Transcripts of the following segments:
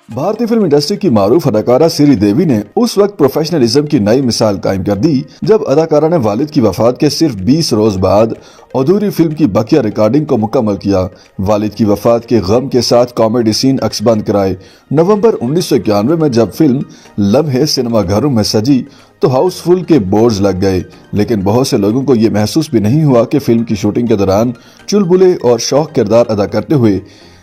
भारतीय film industry की मारूफ अदाकारा श्रीदेवी ने उस वक्त प्रोफेशनलिज्म की नई मिसाल कायम कर दी जब अदाकारा ने वालिद की वफात के सिर्फ 20 रोज बाद अधूरी फिल्म की बकिया रिकॉर्डिंग को मुकम्मल किया। वालिद की वफात के गम के साथ कॉमेडी सीन अक्सबंद कराए। नवंबर 1991 में जब फिल्म लम्हे सिनेमा घरों में सजी तो हाउसफुल के बोर्ड्स लग गए, लेकिन बहुत से लोगों को ये महसूस भी नहीं हुआ कि फिल्म की शूटिंग के दौरान चुलबुले और शौक किरदार अदा करते हुए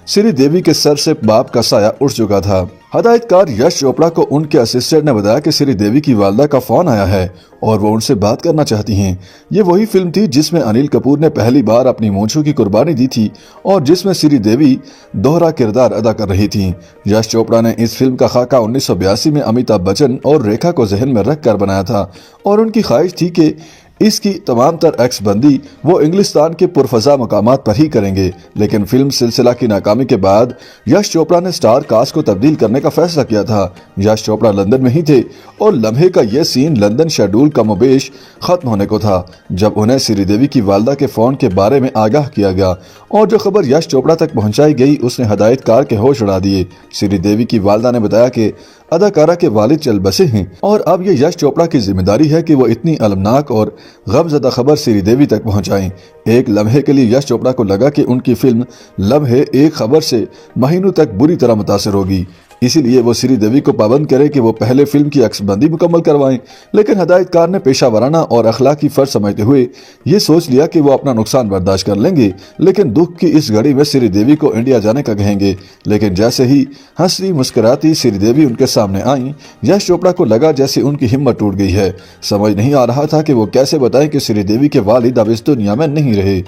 श्रीदेवी के सर से बाप का साया उठ चुका था। हदायतकार यश चोपड़ा को उनके असिस्टेंट ने बताया कि श्रीदेवी की वालदा का फोन आया है और वो उनसे बात करना चाहती हैं। ये वही फिल्म थी जिसमें अनिल कपूर ने पहली बार अपनी मूंछों की कुर्बानी दी थी और जिसमें श्रीदेवी दोहरा किरदार अदा कर रही थी। यश चोपड़ा ने इस फिल्म का खाका 1982 में अमिताभ बच्चन और रेखा को जहन में रख कर बनाया था और उनकी ख्वाहिश थी कि इसकी तमाम तर एक्स बंदी वो इंग्लिस्तान के पुरफजा मकामात पर ही करेंगे, लेकिन फिल्म सिलसिला की नाकामी के बाद यश चोपड़ा ने स्टार कास्ट को तब्दील करने का फैसला किया था। यश चोपड़ा लंदन में ही थे और लम्हे का यह सीन लंदन शेड्यूल कमोबेश खत्म होने को था जब उन्हें श्रीदेवी की वालदा के फोन के बारे में आगाह किया गया और जो खबर यश चोपड़ा तक पहुंचाई गई उसने हदायतकार के होश उड़ा दिए। श्रीदेवी की वालदा ने बताया कि अदाकारा के वालिद चल बसे हैं और अब ये यश चोपड़ा की जिम्मेदारी है कि वो इतनी अलमनाक और गमज़दा खबर श्रीदेवी तक पहुंचाएं। एक लम्हे के लिए यश चोपड़ा को लगा कि उनकी फिल्म लम्हे एक खबर से महीनों तक बुरी तरह मुतासिर होगी, इसीलिए वो श्रीदेवी को पाबंद करे कि वो पहले फिल्म की अक्सबंदी मुकम्मल करवाएं। लेकिन हदायतकार ने पेशा वराना और अखलाकी फर्ज समझते हुए ये सोच लिया कि वो अपना नुकसान बर्दाश्त कर लेंगे, लेकिन दुख की इस घड़ी में श्रीदेवी को इंडिया जाने का कहेंगे। लेकिन जैसे ही हंसती मुस्कुराती श्रीदेवी उनके सामने आई, यश चोपड़ा को लगा जैसे उनकी हिम्मत टूट गई है। समझ नहीं आ रहा था कि वो कैसे बताएं कि श्रीदेवी के वालिद अब इस दुनिया में नहीं रहे।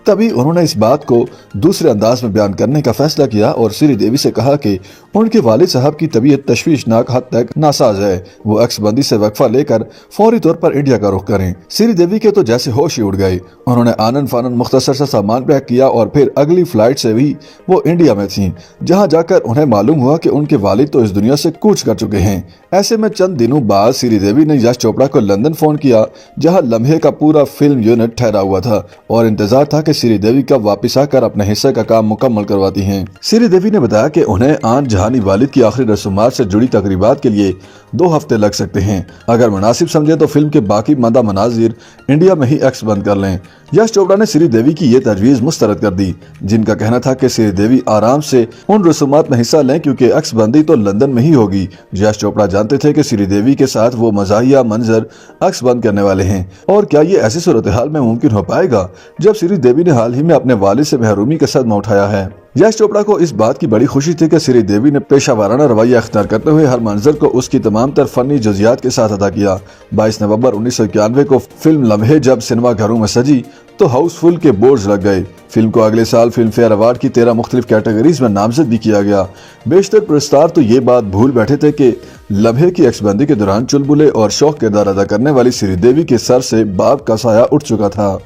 तभी उन्होंने इस बात को दूसरे अंदाज में बयान करने का फैसला किया और श्रीदेवी से कहा कि उनके वालिद साहब की तबीयत तशवीशनाक हद तक नासाज है, वो अक्सबंदी से वक्फा लेकर फौरी तौर पर इंडिया का रुख करें। श्रीदेवी के तो जैसे होश ही उड़ गए। उन्होंने आनन फानन मुख्तसर सा सामान पैक किया और फिर अगली फ्लाइट से भी वो इंडिया में थीं, जहां जाकर उन्हें मालूम हुआ कि उनके वालिद तो इस दुनिया से कूच कर चुके हैं। ऐसे में चंद दिनों बाद श्रीदेवी ने यश चोपड़ा को लंदन फोन किया, जहां लम्हे का पूरा फिल्म यूनिट ठहरा हुआ था और इंतजार था कि श्रीदेवी कब वापस आकर अपने हिस्से का काम मुकम्मल करवाती हैं। श्रीदेवी ने बताया कि उन्हें आन जहानी वालिद की आखिरी रस्मात से जुड़ी तकरीबात के लिए 2 हफ्ते लग सकते हैं। अगर मुनासिब समझे तो फिल्म के बाकी मादा मनाजिर इंडिया में ही एक्स बंद कर लें। यश चोपड़ा ने श्रीदेवी की ये तजवीज मुस्तरद कर दी, जिनका कहना था कि श्रीदेवी आराम से उन रस्मात में हिस्सा लें क्योंकि एक्स बंदी तो लंदन में ही होगी। यश चोपड़ा जानते थे कि श्रीदेवी के साथ वो मजाहिया मंजर अक्स बंद करने वाले हैं और क्या ये ऐसी सूरत हाल में मुमकिन हो पाएगा जब श्रीदेवी ने हाल ही में अपने वालिद से महरूमी का सदमा उठाया है। यश चोपड़ा को इस बात की बड़ी खुशी थी कि श्रीदेवी ने पेशा वाराना रवैया अख्तियार करते हुए हर मंजर को उसकी तमाम तर फनी जुजियात के साथ अदा किया। 22 नवंबर 1991 को फिल्म लम्हे जब सिनेमा घरों में सजी तो हाउसफुल के बोर्ड्स लग गए। फिल्म को अगले साल फिल्म फेयर अवार्ड की 13 मुख्तलिफ कैटेगरीज में नामजद भी किया गया। बेशतर पुरस्कार तो ये बात भूल बैठे थे कि लम्हे की एक्सबंदी के दौरान चुलबुले और शौक किरदार अदा करने वाली श्रीदेवी के सर से बाप का साया उठ चुका था।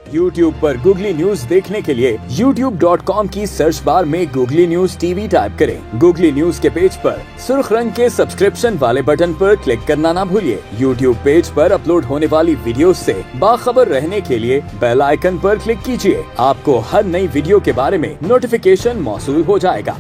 YouTube पर गूगली न्यूज देखने के लिए youtube.com की सर्च बार में गूगली न्यूज टीवी टाइप करें। गूगली न्यूज के पेज पर सुर्ख रंग के सब्सक्रिप्शन वाले बटन पर क्लिक करना ना भूलिए। YouTube पेज पर अपलोड होने वाली वीडियोस से बाखबर रहने के लिए बेल आइकन पर क्लिक कीजिए। आपको हर नई वीडियो के बारे में नोटिफिकेशन मौसूल हो जाएगा।